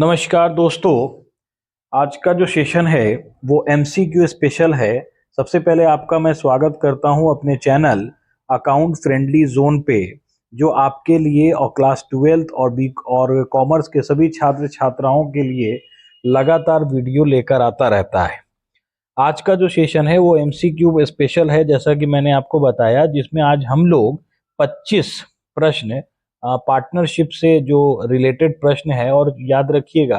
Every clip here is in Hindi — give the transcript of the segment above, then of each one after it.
नमस्कार दोस्तों। आज का जो सेशन है वो एमसीक्यू स्पेशल है। सबसे पहले आपका मैं स्वागत करता हूं अपने चैनल अकाउंट फ्रेंडली जोन पे, जो आपके लिए और क्लास 12th और कॉमर्स के सभी छात्र छात्राओं के लिए लगातार वीडियो लेकर आता रहता है। आज का जो सेशन है वो एमसीक्यू स्पेशल है, जैसा कि मैंने आपको बताया, जिसमें आज हम लोग 25 प्रश्न पार्टनरशिप से जो रिलेटेड प्रश्न है। और याद रखिएगा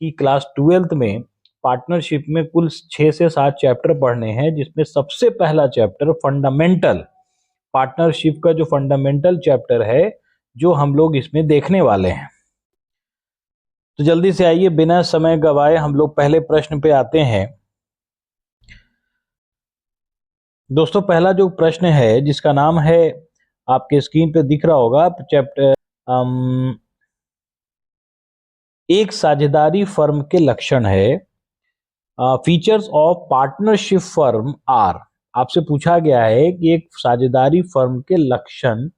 कि क्लास 12th में पार्टनरशिप में कुल 6 से 7 चैप्टर पढ़ने हैं, जिसमें सबसे पहला चैप्टर फंडामेंटल, पार्टनरशिप का जो फंडामेंटल चैप्टर है जो हम लोग इसमें देखने वाले हैं। तो जल्दी से आइए, बिना समय गवाए हम लोग पहले प्रश्न पे आते हैं। दोस्तों, पहला जो प्रश्न है जिसका नाम है, आपके स्क्रीन पे दिख रहा होगा, चैप्टर एक साझेदारी फर्म के लक्षण है। Features of partnership firm are. आपसे पूछा गया है कि एक साझेदारी फर्म के लक्षण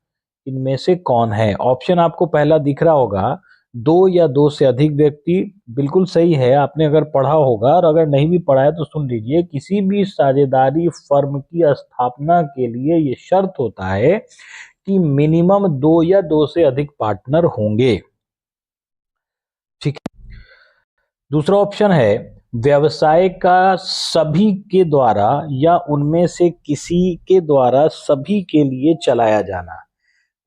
इनमें से कौन है। ऑप्शन आपको पहला दिख रहा होगा, दो या दो से अधिक व्यक्ति। बिल्कुल सही है, आपने अगर पढ़ा होगा, और अगर नहीं भी पढ़ा है तो सुन लीजिए। किसी भी साझेदारी फर्म की स्थापना के लिए ये शर्त होता है कि मिनिमम दो या दो से अधिक पार्टनर होंगे। ठीक है। दूसरा ऑप्शन है, व्यवसाय का सभी के द्वारा या उनमें से किसी के द्वारा सभी के लिए चलाया जाना।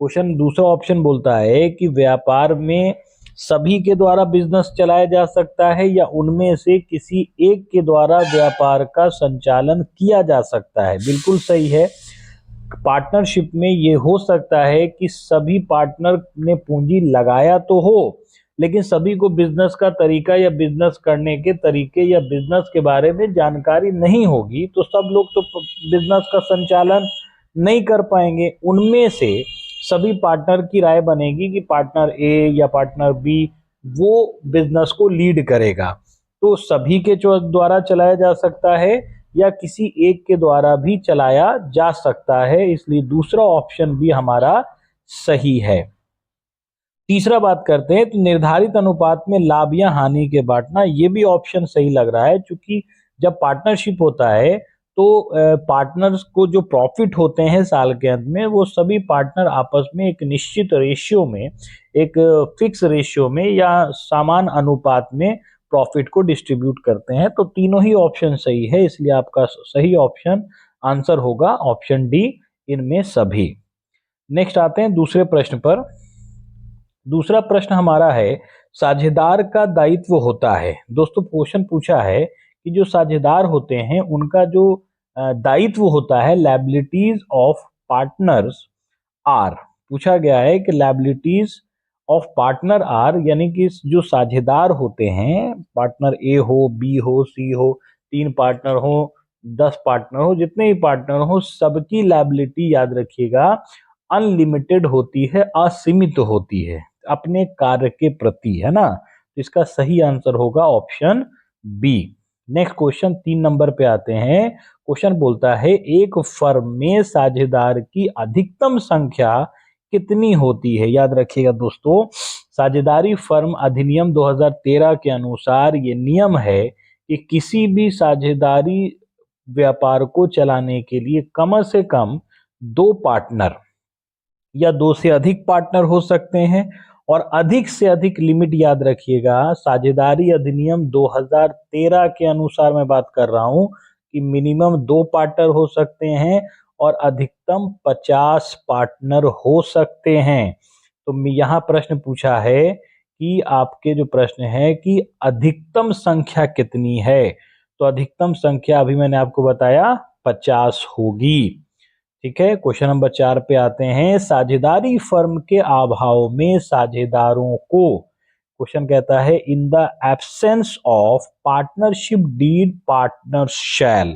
क्वेश्चन दूसरा ऑप्शन बोलता है कि व्यापार में सभी के द्वारा बिजनेस चलाया जा सकता है या उनमें से किसी एक के द्वारा व्यापार का संचालन किया जा सकता है। बिल्कुल सही है। पार्टनरशिप में ये हो सकता है कि सभी पार्टनर ने पूंजी लगाया तो हो, लेकिन सभी को बिजनेस का तरीका या बिजनेस करने के तरीके या बिजनेस के बारे में जानकारी नहीं होगी, तो सब लोग तो बिजनेस का संचालन नहीं कर पाएंगे। उनमें से सभी पार्टनर की राय बनेगी कि पार्टनर ए या पार्टनर बी वो बिजनेस को लीड करेगा। तो सभी के द्वारा चलाया जा सकता है या किसी एक के द्वारा भी चलाया जा सकता है, इसलिए दूसरा ऑप्शन भी हमारा सही है। तीसरा बात करते हैं, तो निर्धारित अनुपात में लाभ या हानि के बांटना, ये भी ऑप्शन सही लग रहा है, क्योंकि जब पार्टनरशिप होता है तो पार्टनर्स को जो प्रॉफिट होते हैं साल के अंत में, वो सभी पार्टनर आपस में एक निश्चित रेशियो में, एक फिक्स रेशियो में या समान अनुपात में प्रॉफिट को डिस्ट्रीब्यूट करते हैं। तो तीनों ही ऑप्शन सही है, इसलिए आपका सही ऑप्शन आंसर होगा ऑप्शन डी, इनमें सभी। नेक्स्ट आते हैं दूसरे प्रश्न पर। दूसरा प्रश्न हमारा है, साझेदार का दायित्व होता है। दोस्तों, क्वेश्चन पूछा है कि जो साझेदार होते हैं उनका जो दायित्व होता है, लायबिलिटीज ऑफ पार्टनर्स आर। पूछा गया है कि लायबिलिटीज ऑफ पार्टनर आर, यानी कि जो साझेदार होते हैं, पार्टनर ए हो, बी हो, सी हो, 3 पार्टनर हो, 10 पार्टनर हो, जितने ही पार्टनर हो, सबकी लायबिलिटी याद रखिएगा अनलिमिटेड होती है, असीमित होती है अपने कार्य के प्रति, है ना। तो इसका सही आंसर होगा option B. Next question 3 number पे आते हैं। क्वेश्चन बोलता है, एक फर्म में साझेदार की अधिकतम संख्या कितनी होती है। याद रखिएगा दोस्तों, साझेदारी फर्म अधिनियम 2013 के अनुसार ये नियम है कि किसी भी साझेदारी व्यापार को चलाने के लिए कम से कम 2 पार्टनर या 2 से अधिक पार्टनर हो सकते हैं। और अधिक से अधिक लिमिट याद रखिएगा, साझेदारी अधिनियम 2013 के अनुसार मैं बात कर रहा हूं कि मिनिमम 2 पार्टनर हो सकते हैं और अधिकतम 50 पार्टनर हो सकते हैं। तो यहाँ प्रश्न पूछा है कि आपके जो प्रश्न है कि अधिकतम संख्या कितनी है, तो अधिकतम संख्या अभी मैंने आपको बताया 50 होगी। ठीक है। क्वेश्चन नंबर 4 पे आते हैं, साझेदारी फर्म के अभाव में साझेदारों को, क्वेश्चन कहता है, in the absence of partnership deed partner shall.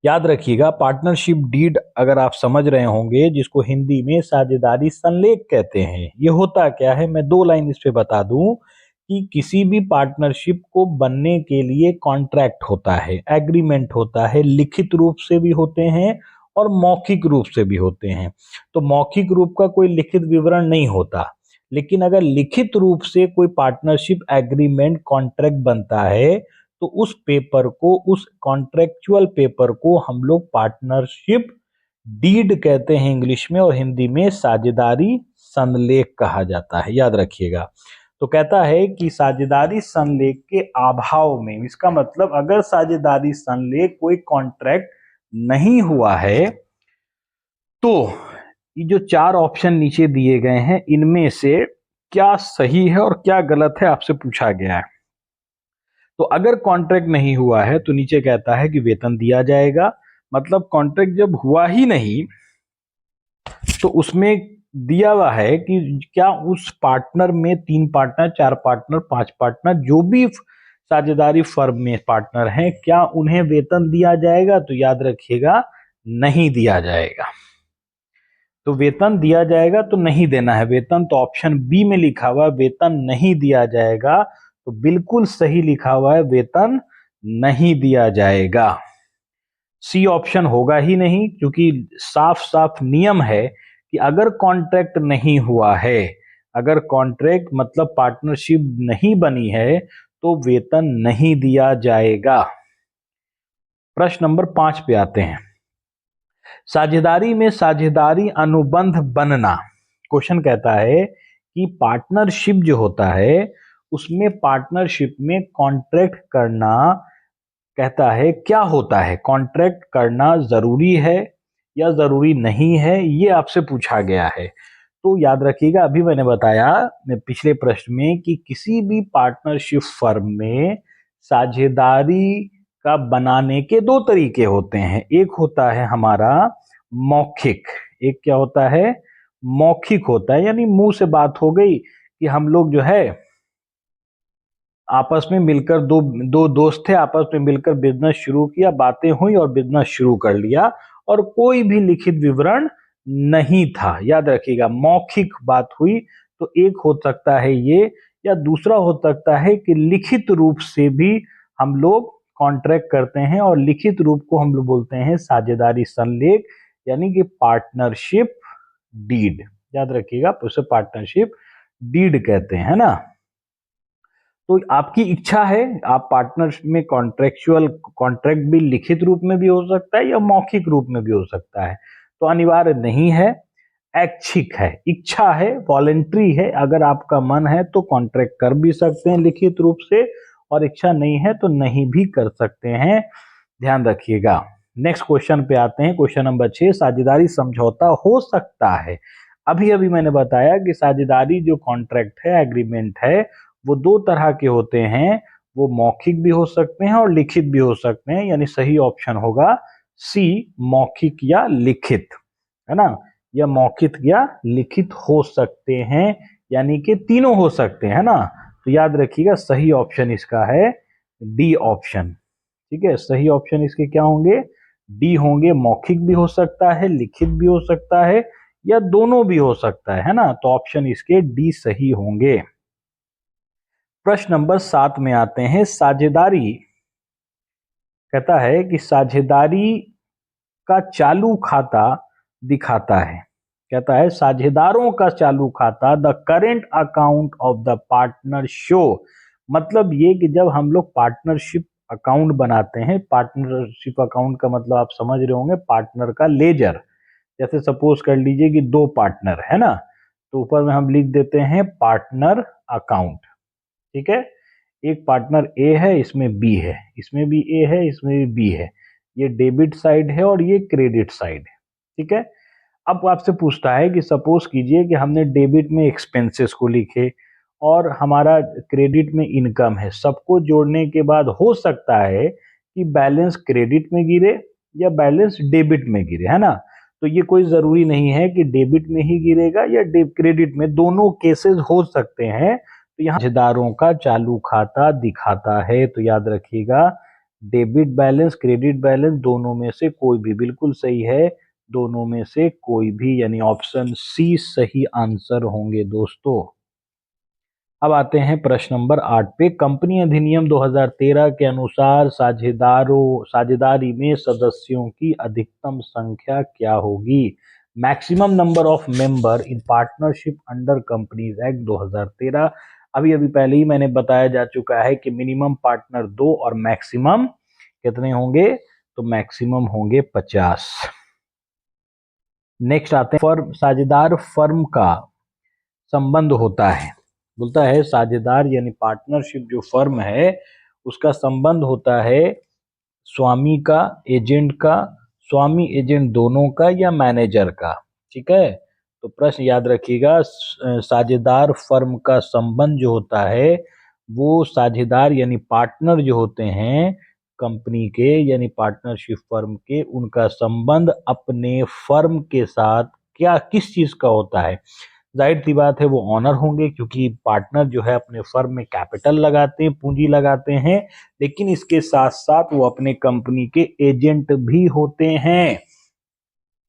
याद रखिएगा, पार्टनरशिप डीड अगर आप समझ रहे होंगे, जिसको हिंदी में साझेदारी संलेख कहते हैं, ये होता क्या है, मैं 2 लाइन इस पे बता दूं कि किसी भी पार्टनरशिप को बनने के लिए कॉन्ट्रैक्ट होता है, एग्रीमेंट होता है, लिखित रूप से भी होते हैं और मौखिक रूप से भी होते हैं। तो मौखिक रूप का कोई लिखित विवरण नहीं होता, लेकिन अगर लिखित रूप से कोई पार्टनरशिप एग्रीमेंट कॉन्ट्रैक्ट बनता है तो उस पेपर को, उस कॉन्ट्रेक्चुअल पेपर को हम लोग पार्टनरशिप डीड कहते हैं इंग्लिश में, और हिंदी में साझेदारी संलेख कहा जाता है, याद रखिएगा। तो कहता है कि साझेदारी संलेख के अभाव में, इसका मतलब अगर साझेदारी संलेख कोई कॉन्ट्रैक्ट नहीं हुआ है तो ये जो चार ऑप्शन नीचे दिए गए हैं इनमें से क्या सही है और क्या गलत है आपसे पूछा गया है। तो अगर कॉन्ट्रैक्ट नहीं हुआ है तो नीचे कहता है कि वेतन दिया जाएगा, मतलब कॉन्ट्रैक्ट जब हुआ ही नहीं तो उसमें दिया हुआ है कि क्या उस पार्टनर में 3 पार्टनर, 4 पार्टनर, 5 पार्टनर, जो भी साझेदारी फर्म में पार्टनर हैं, क्या उन्हें वेतन दिया जाएगा। तो याद रखिएगा नहीं दिया जाएगा। तो वेतन दिया जाएगा तो नहीं देना है वेतन, तो ऑप्शन बी में लिखा हुआ है वेतन नहीं दिया जाएगा, तो बिल्कुल सही लिखा हुआ है वेतन नहीं दिया जाएगा। सी ऑप्शन होगा ही नहीं, क्योंकि साफ साफ नियम है कि अगर कॉन्ट्रैक्ट नहीं हुआ है, अगर कॉन्ट्रैक्ट मतलब पार्टनरशिप नहीं बनी है तो वेतन नहीं दिया जाएगा। प्रश्न नंबर 5 पे आते हैं। साझेदारी में साझेदारी अनुबंध बनना। क्वेश्चन कहता है कि पार्टनरशिप जो होता है उसमें पार्टनरशिप में कॉन्ट्रैक्ट करना, कहता है क्या होता है, कॉन्ट्रैक्ट करना जरूरी है या जरूरी नहीं है, ये आपसे पूछा गया है। तो याद रखिएगा अभी मैंने बताया पिछले प्रश्न में कि किसी भी पार्टनरशिप फर्म में साझेदारी का बनाने के 2 तरीके होते हैं। एक होता है हमारा मौखिक, एक क्या होता है मौखिक होता है, यानी मुंह से बात हो गई कि हम लोग जो है आपस में मिलकर दो दोस्त थे, आपस में मिलकर बिजनेस शुरू किया, बातें हुई और बिजनेस शुरू कर लिया और कोई भी लिखित विवरण नहीं था। याद रखिएगा मौखिक बात हुई। तो एक हो सकता है ये, या दूसरा हो सकता है कि लिखित रूप से भी हम लोग कॉन्ट्रैक्ट करते हैं और लिखित रूप को हम लोग बोलते हैं साझेदारी संलेख, यानी कि पार्टनरशिप डीड। याद रखिएगा उसे पार्टनरशिप डीड कहते हैं, है ना। तो आपकी इच्छा है, आप पार्टनर में कॉन्ट्रेक्चुअल कॉन्ट्रैक्ट भी लिखित रूप में भी हो सकता है या मौखिक रूप में भी हो सकता है, तो अनिवार्य नहीं है, ऐच्छिक है, इच्छा है, वॉलेंट्री है। अगर आपका मन है तो कॉन्ट्रैक्ट कर भी सकते हैं लिखित रूप से, और इच्छा नहीं है तो नहीं भी कर सकते हैं, ध्यान रखिएगा। नेक्स्ट क्वेश्चन पे आते हैं। क्वेश्चन नंबर 6, साझेदारी समझौता हो सकता है। अभी अभी मैंने बताया कि साझेदारी जो कॉन्ट्रैक्ट है, एग्रीमेंट है, वो 2 तरह के होते हैं, वो मौखिक भी हो सकते हैं और लिखित भी हो सकते हैं, यानी सही ऑप्शन होगा सी, मौखिक या लिखित, है ना। या मौखिक या लिखित हो सकते हैं, यानी कि तीनों हो सकते हैं, है ना। तो याद रखिएगा सही ऑप्शन इसका है डी ऑप्शन। ठीक है, सही ऑप्शन इसके क्या होंगे, डी होंगे। मौखिक भी हो सकता है, लिखित भी हो सकता है, या दोनों भी हो सकता है ना। तो ऑप्शन इसके डी सही होंगे। प्रश्न नंबर 7 में आते हैं। साझेदारी कहता है कि साझेदारी का चालू खाता दिखाता है, कहता है साझेदारों का चालू खाता, the current account of the partner show. मतलब ये कि जब हम लोग पार्टनरशिप अकाउंट बनाते हैं, पार्टनरशिप अकाउंट का मतलब आप समझ रहे होंगे पार्टनर का लेजर। जैसे सपोज कर लीजिए कि 2 पार्टनर है ना, तो ऊपर में हम लिख देते हैं पार्टनर अकाउंट। ठीक है, एक पार्टनर ए है, इसमें बी है, इसमें भी ए है, इसमें भी बी है, ये डेबिट साइड है और ये क्रेडिट साइड है। ठीक है, अब आपसे पूछता है कि सपोज कीजिए कि हमने डेबिट में एक्सपेंसेस को लिखे और हमारा क्रेडिट में इनकम है, सबको जोड़ने के बाद हो सकता है कि बैलेंस क्रेडिट में गिरे या बैलेंस डेबिट में गिरे, है ना। तो ये कोई जरूरी नहीं है कि डेबिट में ही गिरेगा या क्रेडिट में, दोनों केसेस हो सकते हैं। तो यहाँ साझेदारों का चालू खाता दिखाता है, तो याद रखिएगा डेबिट बैलेंस क्रेडिट बैलेंस दोनों में से कोई भी, बिल्कुल सही है, दोनों में से कोई भी, यानी ऑप्शन सी सही आंसर होंगे दोस्तों। अब आते हैं प्रश्न नंबर 8 पे। कंपनी अधिनियम 2013 के अनुसार साझेदारी में सदस्यों की अधिकतम संख्या क्या होगी। Maximum number of member in partnership under companies act 2013। अभी अभी पहले ही मैंने बताया जा चुका है कि मिनिमम पार्टनर 2 और मैक्सिमम कितने होंगे, तो मैक्सिमम होंगे 50। नेक्स्ट आते हैं, फर्म साझेदार फर्म का संबंध होता है, बोलता है साझेदार यानी पार्टनरशिप जो फर्म है उसका संबंध होता है स्वामी का, एजेंट का, स्वामी एजेंट दोनों का या मैनेजर का। ठीक है, तो प्रश्न याद रखिएगा, साझेदार फर्म का संबंध जो होता है वो साझेदार यानी पार्टनर जो होते हैं कंपनी के यानी पार्टनरशिप फर्म के, उनका संबंध अपने फर्म के साथ क्या किस चीज का होता है। जाहिर सी बात है वो ऑनर होंगे, क्योंकि पार्टनर जो है अपने फर्म में कैपिटल लगाते हैं, पूंजी लगाते हैं, लेकिन इसके साथ साथ वो अपने कंपनी के एजेंट भी होते हैं।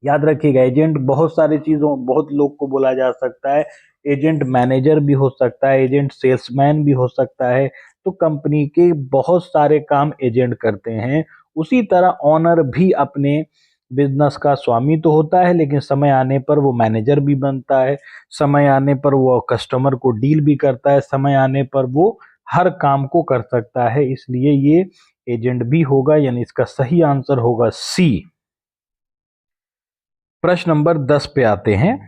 याद रखिएगा, एजेंट बहुत सारी चीजों, बहुत लोग को बोला जा सकता है। एजेंट मैनेजर भी हो सकता है, एजेंट सेल्समैन भी हो सकता है, तो कंपनी के बहुत सारे काम एजेंट करते हैं। उसी तरह ऑनर भी अपने बिजनेस का स्वामी तो होता है, लेकिन समय आने पर वो मैनेजर भी बनता है, समय आने पर वो कस्टमर को डील भी करता है, समय आने पर वो हर काम को कर सकता है, इसलिए ये एजेंट भी होगा, यानी इसका सही आंसर होगा सी। प्रश्न नंबर 10 पे आते हैं,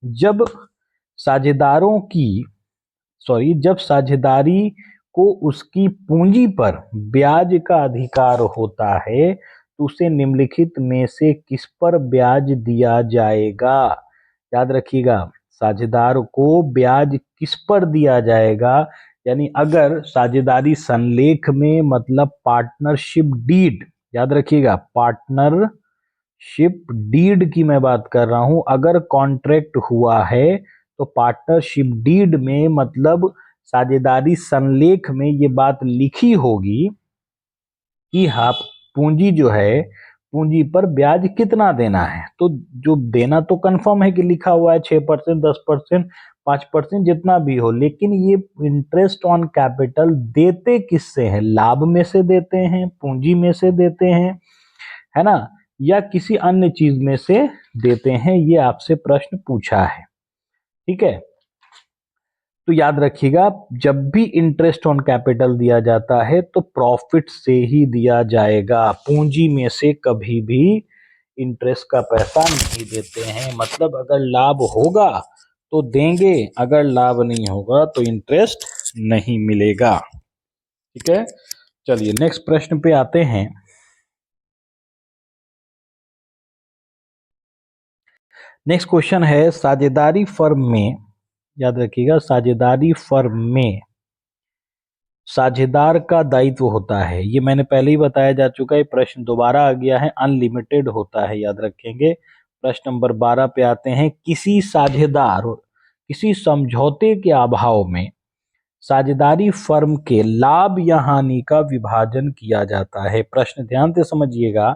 जब साझेदारों की जब साझेदारी को उसकी पूंजी पर ब्याज का अधिकार होता है तो उसे निम्नलिखित में से किस पर ब्याज दिया जाएगा। याद रखिएगा, साझेदार को ब्याज किस पर दिया जाएगा, यानी अगर साझेदारी संलेख में मतलब पार्टनरशिप डीड, याद रखिएगा पार्टनरशिप डीड की मैं बात कर रहा हूं, अगर कॉन्ट्रैक्ट हुआ है तो पार्टनरशिप डीड में मतलब साझेदारी संलेख में ये बात लिखी होगी कि हाँ पूंजी जो है, पूंजी पर ब्याज कितना देना है, तो जो देना तो कंफर्म है कि लिखा हुआ है 6%, 10%, 5%, जितना भी हो, लेकिन ये इंटरेस्ट ऑन कैपिटल देते किससे हैं, लाभ में से देते हैं, पूंजी में से देते हैं, है ना, या किसी अन्य चीज में से देते हैं, ये आपसे प्रश्न पूछा है। ठीक है, तो याद रखिएगा, जब भी इंटरेस्ट ऑन कैपिटल दिया जाता है तो प्रॉफिट से ही दिया जाएगा, पूंजी में से कभी भी इंटरेस्ट का पैसा नहीं देते हैं। मतलब अगर लाभ होगा तो देंगे, अगर लाभ नहीं होगा तो इंटरेस्ट नहीं मिलेगा। ठीक है, चलिए नेक्स्ट प्रश्न पे आते हैं। नेक्स्ट क्वेश्चन है, साझेदारी फर्म में, याद रखिएगा साझेदारी फर्म में साझेदार का दायित्व होता है, ये मैंने पहले ही बताया जा चुका है, प्रश्न दोबारा आ गया है, अनलिमिटेड होता है, याद रखेंगे। प्रश्न नंबर 12 पे आते हैं, किसी साझेदार किसी समझौते के अभाव में साझेदारी फर्म के लाभ या हानि का विभाजन किया जाता है। प्रश्न ध्यान से समझिएगा,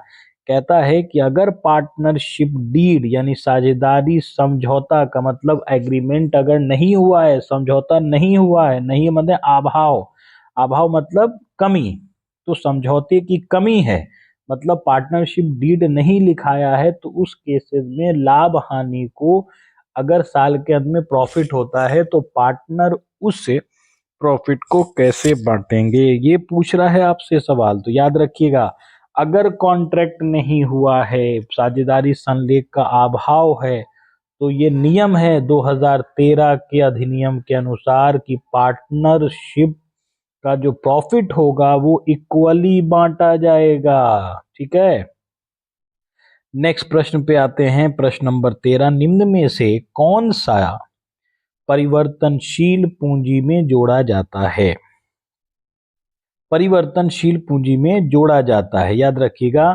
कहता है कि अगर पार्टनरशिप डीड यानी साझेदारी समझौता का मतलब एग्रीमेंट अगर नहीं हुआ है, समझौता नहीं हुआ है, नहीं मतलब अभाव, अभाव मतलब कमी, तो समझौते की कमी है, मतलब पार्टनरशिप डीड नहीं लिखाया है, तो उस केसेस में लाभ हानि को, अगर साल के अंत में प्रॉफिट होता है तो पार्टनर उस प्रॉफिट को कैसे बांटेंगे, ये पूछ रहा है आपसे सवाल। तो याद रखिएगा, अगर कॉन्ट्रैक्ट नहीं हुआ है, साझेदारी संलेख का अभाव है, तो ये नियम है 2013 के अधिनियम के अनुसार कि पार्टनरशिप का जो प्रॉफिट होगा वो इक्वली बांटा जाएगा। ठीक है, नेक्स्ट प्रश्न पे आते हैं, प्रश्न नंबर 13, निम्न में से कौन सा परिवर्तनशील पूंजी में जोड़ा जाता है, परिवर्तनशील पूंजी में जोड़ा जाता है। याद रखिएगा,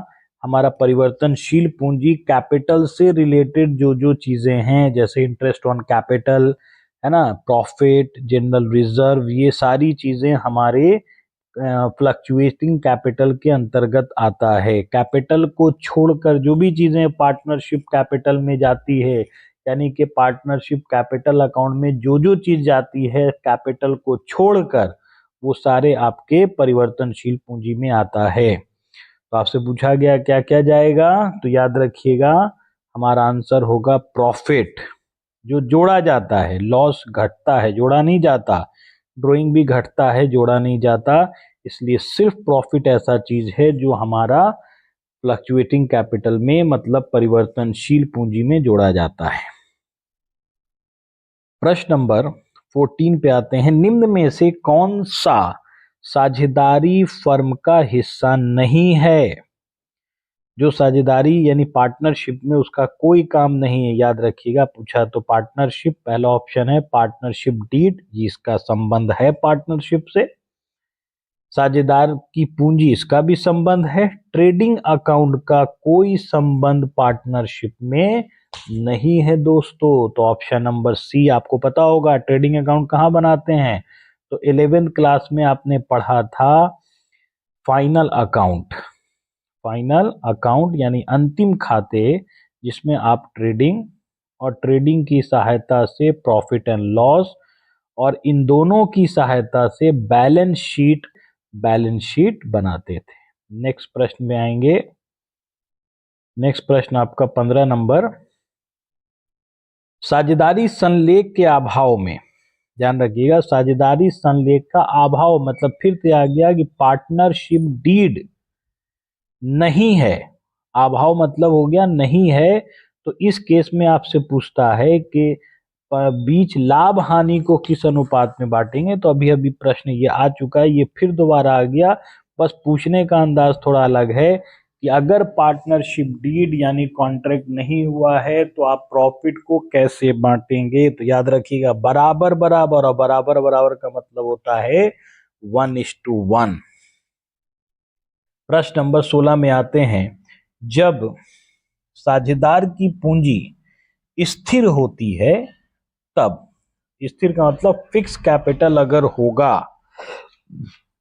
हमारा परिवर्तनशील पूंजी कैपिटल से रिलेटेड जो जो चीजें हैं, जैसे इंटरेस्ट ऑन कैपिटल, है ना, प्रॉफिट, जनरल रिजर्व, ये सारी चीजें हमारे फ्लक्चुएटिंग कैपिटल के अंतर्गत आता है। कैपिटल को छोड़कर जो भी चीजें पार्टनरशिप कैपिटल में जाती है, यानी कि पार्टनरशिप कैपिटल अकाउंट में जो जो चीज जाती है कैपिटल को छोड़कर, वो सारे आपके परिवर्तनशील पूंजी में आता है। तो आपसे पूछा गया क्या क्या जाएगा, तो याद रखिएगा हमारा आंसर होगा प्रॉफिट, जो जोड़ा जाता है। लॉस घटता है, जोड़ा नहीं जाता। ड्राइंग भी घटता है, जोड़ा नहीं जाता। इसलिए सिर्फ प्रॉफिट ऐसा चीज है जो हमारा फ्लक्चुएटिंग कैपिटल में, मतलब परिवर्तनशील पूंजी में जोड़ा जाता है। प्रश्न नंबर 14 पे आते हैं। निम्न में से कौन सा साझेदारी फर्म का हिस्सा नहीं है? जो साझेदारी यानी पार्टनरशिप में उसका कोई काम नहीं है, याद रखिएगा। पूछा तो पार्टनरशिप, पहला ऑप्शन है पार्टनरशिप डीड, जिसका संबंध है पार्टनरशिप से। साझेदार की पूंजी, इसका भी संबंध है। ट्रेडिंग अकाउंट का कोई संबंध पार्टनरशिप में नहीं है दोस्तों। तो ऑप्शन नंबर सी आपको पता होगा। ट्रेडिंग अकाउंट कहाँ बनाते हैं? तो 11th क्लास में आपने पढ़ा था फाइनल अकाउंट। फाइनल अकाउंट यानी अंतिम खाते, जिसमें आप ट्रेडिंग और ट्रेडिंग की सहायता से प्रॉफिट एंड लॉस, और इन दोनों की सहायता से बैलेंस शीट बनाते थे। नेक्स्ट प्रश्न में आएंगे। नेक्स्ट प्रश्न आपका 15 नंबर। साझेदारी संलेख के अभाव में, ध्यान रखिएगा, साझेदारी संलेख का अभाव मतलब फिर से आ गया कि पार्टनरशिप डीड नहीं है। अभाव मतलब हो गया नहीं है। तो इस केस में आपसे पूछता है कि बीच लाभ हानि को किस अनुपात में बांटेंगे। तो अभी अभी प्रश्न ये आ चुका है, ये फिर दोबारा आ गया। बस पूछने का अंदाज थोड़ा अलग है कि अगर पार्टनरशिप डीड यानी कॉन्ट्रैक्ट नहीं हुआ है तो आप प्रॉफिट को कैसे बांटेंगे। तो याद रखिएगा, बराबर बराबर, और बराबर बराबर का मतलब होता है 1:1। प्रश्न नंबर 16 में आते हैं। जब साझेदार की पूंजी स्थिर होती है, तब, स्थिर का मतलब फिक्स कैपिटल अगर होगा,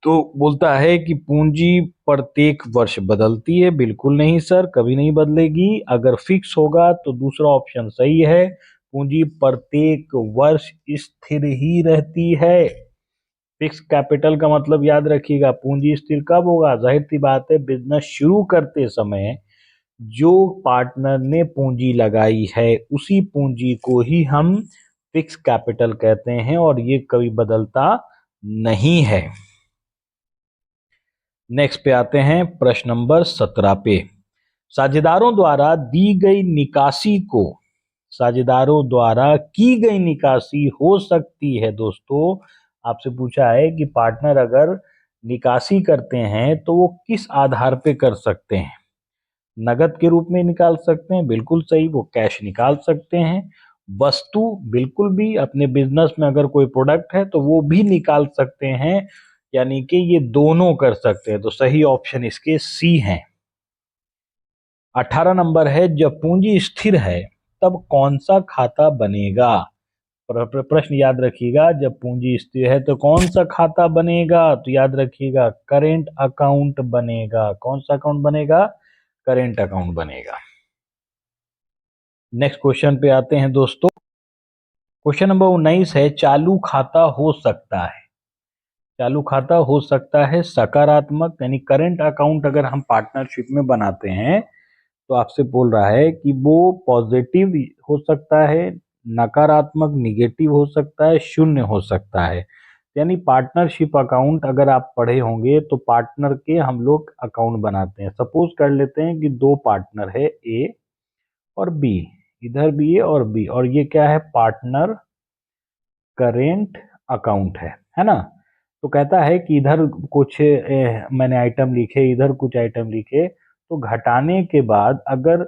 तो बोलता है कि पूंजी प्रत्येक वर्ष बदलती है। बिल्कुल नहीं सर, कभी नहीं बदलेगी। अगर फिक्स होगा तो दूसरा ऑप्शन सही है, पूंजी प्रत्येक वर्ष स्थिर ही रहती है। फिक्स कैपिटल का मतलब याद रखिएगा, पूंजी स्थिर कब होगा? जाहिर सी बात है, बिजनेस शुरू करते समय जो पार्टनर ने पूंजी लगाई है उसी पूंजी को ही हम फिक्स कैपिटल कहते हैं, और ये कभी बदलता नहीं है। नेक्स्ट पे आते हैं, प्रश्न नंबर 17 पे। साझेदारों द्वारा दी गई निकासी को, साझेदारों द्वारा की गई निकासी हो सकती है दोस्तों। आपसे पूछा है कि पार्टनर अगर निकासी करते हैं तो वो किस आधार पे कर सकते हैं? नगद के रूप में निकाल सकते हैं, बिल्कुल सही, वो कैश निकाल सकते हैं। वस्तु, बिल्कुल भी, अपने बिजनेस में अगर कोई प्रोडक्ट है तो वो भी निकाल सकते हैं, यानी कि ये दोनों कर सकते हैं। तो सही ऑप्शन इसके सी है। 18 नंबर है। जब पूंजी स्थिर है तब कौन सा खाता बनेगा? प्रश्न याद रखिएगा, जब पूंजी स्थिर है तो कौन सा खाता बनेगा? तो याद रखिएगा, करेंट अकाउंट बनेगा। कौन सा अकाउंट बनेगा? करेंट अकाउंट बनेगा। नेक्स्ट क्वेश्चन पे आते हैं दोस्तों। क्वेश्चन नंबर 19 है। चालू खाता हो सकता है, चालू खाता हो सकता है सकारात्मक, यानी करेंट अकाउंट अगर हम पार्टनरशिप में बनाते हैं तो आपसे बोल रहा है कि वो पॉजिटिव हो सकता है, नकारात्मक निगेटिव हो सकता है, शून्य हो सकता है। यानी पार्टनरशिप अकाउंट अगर आप पढ़े होंगे तो पार्टनर के हम लोग अकाउंट बनाते हैं। सपोज कर लेते हैं कि दो पार्टनर है, ए और बी, इधर भी ए और बी, और ये क्या है? पार्टनर करेंट अकाउंट है ना। तो कहता है कि इधर कुछ मैंने आइटम लिखे, इधर कुछ आइटम लिखे, तो घटाने के बाद अगर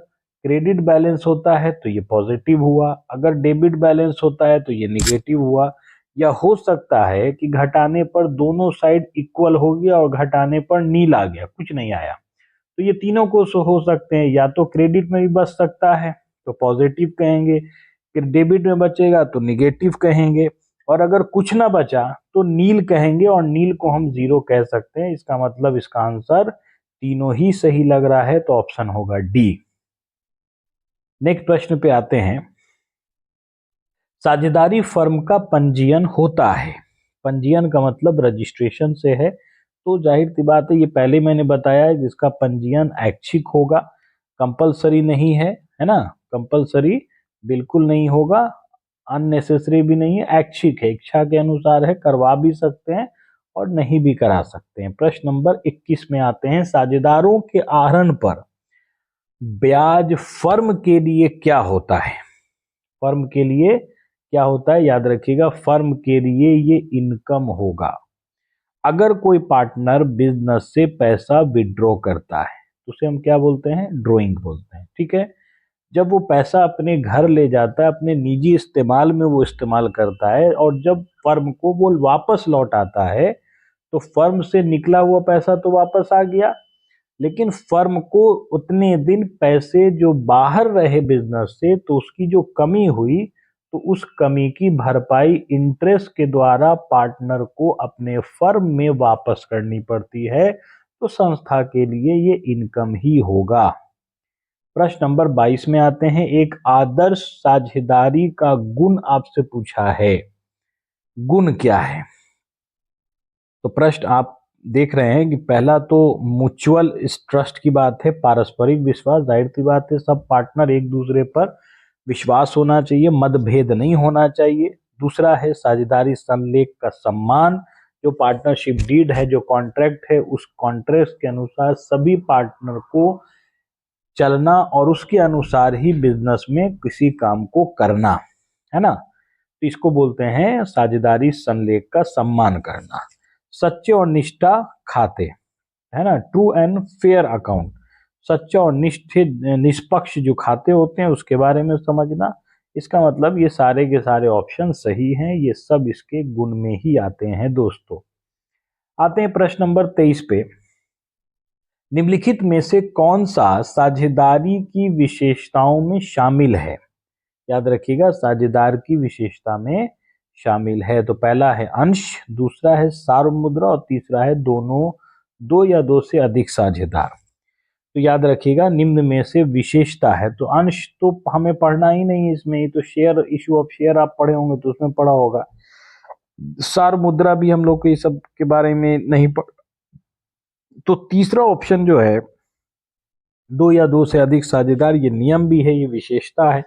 क्रेडिट बैलेंस होता है तो ये पॉजिटिव हुआ, अगर डेबिट बैलेंस होता है तो ये निगेटिव हुआ। या हो सकता है कि घटाने पर दोनों साइड इक्वल हो गया और घटाने पर नील आ गया, कुछ नहीं आया। तो ये तीनों को हो सकते हैं, या तो क्रेडिट में भी बच सकता है तो पॉजिटिव कहेंगे, फिर डेबिट में बचेगा तो निगेटिव कहेंगे, और अगर कुछ ना बचा तो नील कहेंगे, और नील को हम जीरो कह सकते हैं। इसका मतलब इसका आंसर तीनों ही सही लग रहा है, तो ऑप्शन होगा डी। नेक्स्ट प्रश्न पे आते हैं। साझेदारी फर्म का पंजीयन होता है, पंजीयन का मतलब रजिस्ट्रेशन से है। तो जाहिर सी बात है, ये पहले मैंने बताया है, जिसका पंजीयन ऐच्छिक होगा, कंपलसरी नहीं है, है ना। कंपलसरी बिल्कुल नहीं होगा, अननेसेसरी भी नहीं है, ऐच्छिक है, इच्छा के अनुसार है, करवा भी सकते हैं और नहीं भी करा सकते हैं। प्रश्न नंबर 21 में आते हैं, साझेदारों के आहरण पर ब्याज फर्म के लिए क्या होता है? फर्म के लिए क्या होता है, याद रखिएगा, फर्म के लिए ये इनकम होगा। अगर कोई पार्टनर बिजनेस से पैसा विड्रॉ करता है तो उसे हम क्या बोलते हैं? ड्रॉइंग बोलते हैं, ठीक है। जब वो पैसा अपने घर ले जाता है, अपने निजी इस्तेमाल में वो इस्तेमाल करता है, और जब फर्म को वो वापस लौट आता है तो फर्म से निकला हुआ पैसा तो वापस आ गया, लेकिन फर्म को उतने दिन पैसे जो बाहर रहे बिजनेस से तो उसकी जो कमी हुई तो उस कमी की भरपाई इंटरेस्ट के द्वारा पार्टनर को अपने फर्म में वापस करनी पड़ती है, तो संस्था के लिए ये इनकम ही होगा। प्रश्न नंबर 22 में आते हैं, एक आदर्श साझेदारी का गुण आपसे पूछा है, गुण क्या है? तो प्रश्न आप देख रहे हैं कि पहला तो म्यूचुअल ट्रस्ट की बात है, पारस्परिक विश्वास, जाहिर सी बात है सब पार्टनर एक दूसरे पर विश्वास होना चाहिए, मतभेद नहीं होना चाहिए। दूसरा है साझेदारी संलेख का सम्मान, जो पार्टनरशिप डीड है, जो कॉन्ट्रैक्ट है, उस कॉन्ट्रैक्ट के अनुसार सभी पार्टनर को चलना और उसके अनुसार ही बिजनेस में किसी काम को करना, है ना, तो इसको बोलते हैं साझेदारी संलेख का सम्मान करना। सच्चे और निष्ठा खाते, है ना, ट्रू एंड फेयर अकाउंट, सच्चा और निष्पक्ष जो खाते होते हैं उसके बारे में समझना। इसका मतलब ये सारे के सारे ऑप्शन सही हैं, ये सब इसके गुण में ही आते हैं दोस्तों। आते हैं प्रश्न नंबर 23 पे, निम्नलिखित में से कौन सा साझेदारी की विशेषताओं में शामिल है? याद रखिएगा, साझेदार की विशेषता में शामिल है। तो पहला है अंश, दूसरा है सार्वमुद्रा और तीसरा है दोनों, दो या दो से अधिक साझेदार। तो याद रखिएगा, निम्न में से विशेषता है, तो अंश तो हमें पढ़ना ही नहीं, इसमें ही तो शेयर, इशू ऑफ शेयर आप पढ़े होंगे तो उसमें पढ़ा होगा। सार्वमुद्रा भी हम लोग को ये सब के बारे में नहीं पढ़, तो तीसरा ऑप्शन जो है, दो या दो से अधिक साझेदार, ये नियम भी है, ये विशेषता है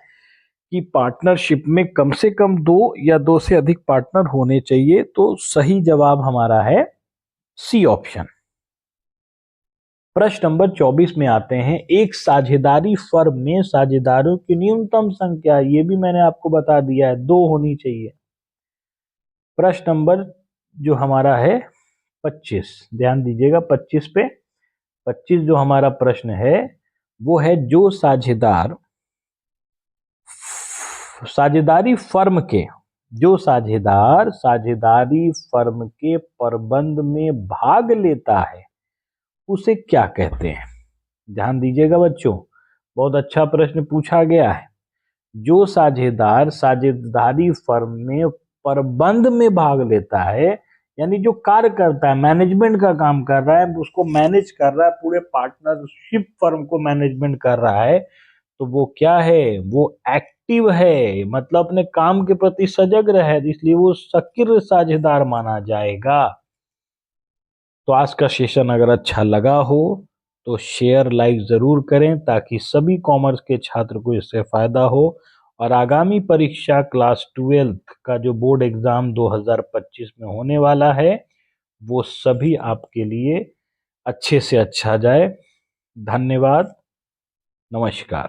कि पार्टनरशिप में कम से कम दो या दो से अधिक पार्टनर होने चाहिए। तो सही जवाब हमारा है सी ऑप्शन। प्रश्न नंबर 24 में आते हैं, एक साझेदारी फर्म में साझेदारों की न्यूनतम संख्या, ये भी मैंने आपको बता दिया है, 2 होनी चाहिए। प्रश्न नंबर जो हमारा है 25, ध्यान दीजिएगा 25 पे, 25 जो हमारा प्रश्न है वो है, जो साझेदार साझेदारी फर्म के, जो साझेदार साझेदारी फर्म के प्रबंध में भाग लेता है उसे क्या कहते हैं? ध्यान दीजिएगा बच्चों, बहुत अच्छा प्रश्न पूछा गया है। जो साझेदार साझेदारी फर्म में प्रबंध में भाग लेता है, यानी जो कार्य करता है, मैनेजमेंट का काम कर रहा है, उसको मैनेज कर रहा है, पूरे पार्टनरशिप फर्म को मैनेजमेंट कर रहा है, तो वो क्या है? वो एक्टिव है, मतलब अपने काम के प्रति सजग रहे, इसलिए वो सक्रिय साझेदार माना जाएगा। तो आज का सेशन अगर अच्छा लगा हो तो शेयर लाइक जरूर करें, ताकि सभी कॉमर्स के छात्र को इससे फायदा हो, और आगामी परीक्षा क्लास 12 का जो बोर्ड एग्जाम 2025 में होने वाला है वो सभी आपके लिए अच्छे से अच्छा जाए। धन्यवाद, नमस्कार।